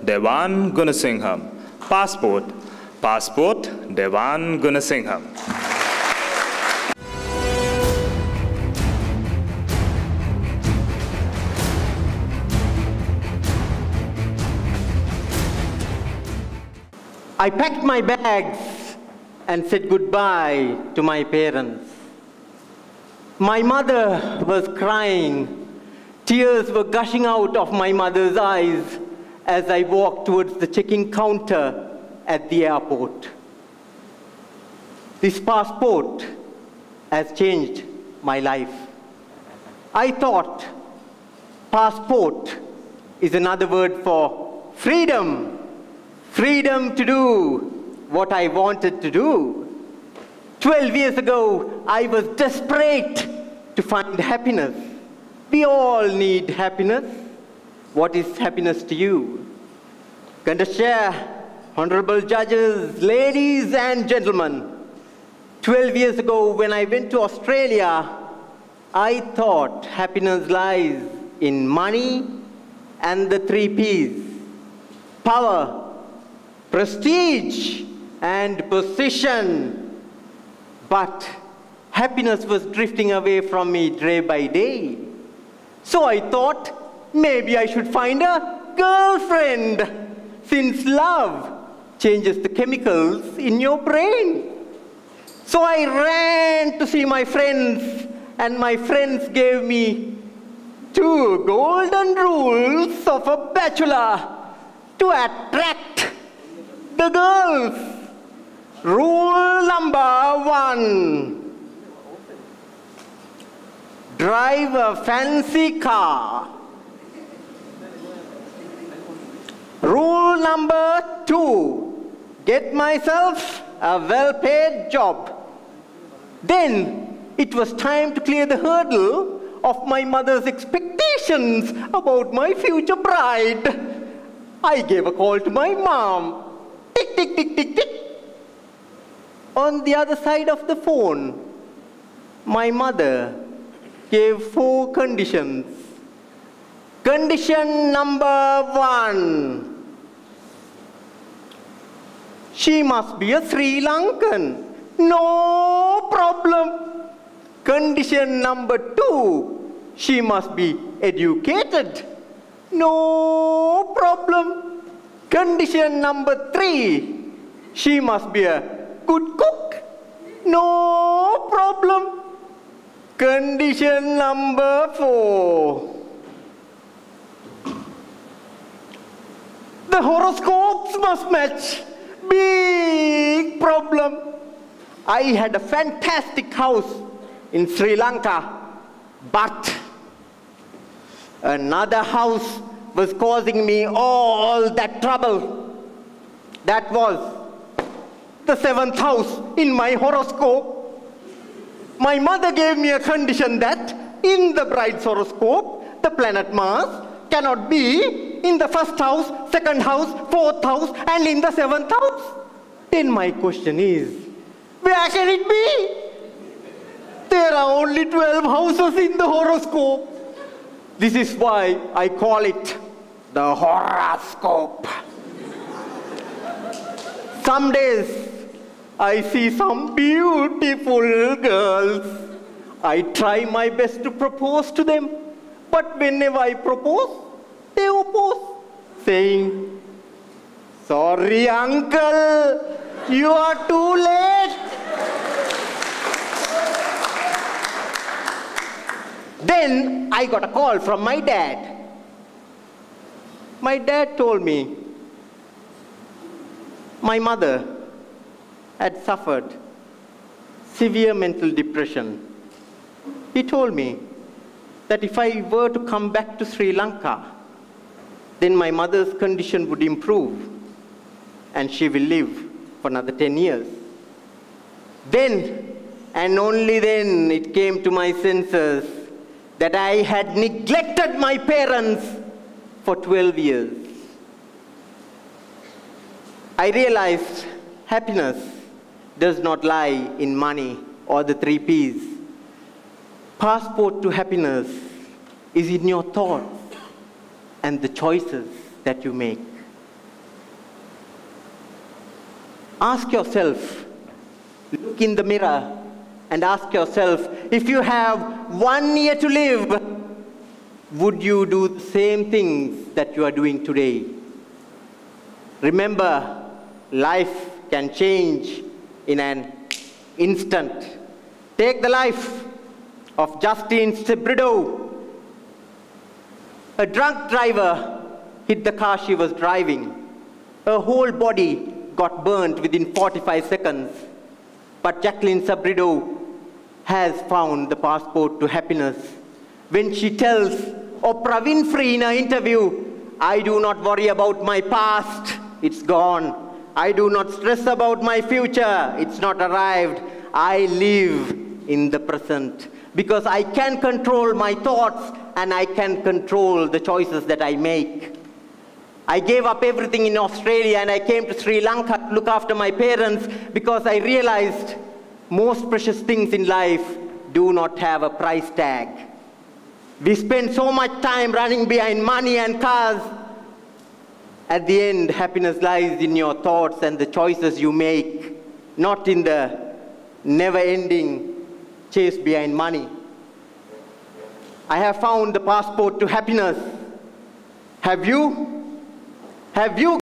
Dhewan Gunasingham. Passport, Passport Dhewan Gunasingham. I packed my bags and said goodbye to my parents. My mother was crying. Tears were gushing out of my mother's eyes as I walked towards the check-in counter at the airport. This passport has changed my life. I thought passport is another word for freedom. Freedom to do what I wanted to do. 12 years ago, I was desperate to find happiness. We all need happiness. What is happiness to you? Going to share, honorable judges, ladies and gentlemen. 12 years ago, when I went to Australia, I thought happiness lies in money and the 3 Ps. Power, prestige, and position. But happiness was drifting away from me day by day. So I thought, maybe I should find a girlfriend, since love changes the chemicals in your brain. So I ran to see my friends, and my friends gave me 2 golden rules of a bachelor to attract the girls. Rule number 1. Drive a fancy car. Rule number 2. Get myself a well-paid job. Then it was time to clear the hurdle of my mother's expectations about my future bride. I gave a call to my mom. Tick, tick, tick, tick, tick. On the other side of the phone, my mother gave 4 conditions. Condition number 1. She must be a Sri Lankan. No problem. Condition number 2. She must be educated. No problem. Condition number 3. She must be a good cook. No problem. Condition number 4. The horoscopes must match. Big problem. I had a fantastic house in Sri Lanka, but another house was causing me all that trouble. That was the 7th house in my horoscope. My mother gave me a condition that in the bride's horoscope, the planet Mars cannot be in the 1st house, 2nd house, 4th house, and in the 7th house. Then my question is, where can it be? There are only 12 houses in the horoscope. This is why I call it the horoscope. Some days, I see some beautiful girls. I try my best to propose to them, but whenever I propose, they oppose, saying, "Sorry, uncle, you are too late." Then I got a call from my dad. My dad told me my mother had suffered severe mental depression. He told me that if I were to come back to Sri Lanka, then my mother's condition would improve and she will live for another 10 years. Then, and only then, it came to my senses that I had neglected my parents for 12 years. I realized happiness does not lie in money or the 3 Ps. Passport to happiness is in your thoughts and the choices that you make. Ask yourself, look in the mirror and ask yourself, if you have 1 year to live, would you do the same things that you are doing today? Remember, life can change in an instant. Take the life of Justin Sebredo. A drunk driver hit the car she was driving. Her whole body got burnt within 45 seconds. But Jacqueline Sabredo has found the passport to happiness. When she tells Oprah Winfrey in her interview, I do not worry about my past, it's gone. I do not stress about my future, it's not arrived. I live in the present because I can control my thoughts and I can control the choices that I make. I gave up everything in Australia and I came to Sri Lanka to look after my parents because I realized most precious things in life do not have a price tag. We spend so much time running behind money and cars. At the end, happiness lies in your thoughts and the choices you make, not in the never-ending chase behind money. I have found the passport to happiness. Have you? Have you?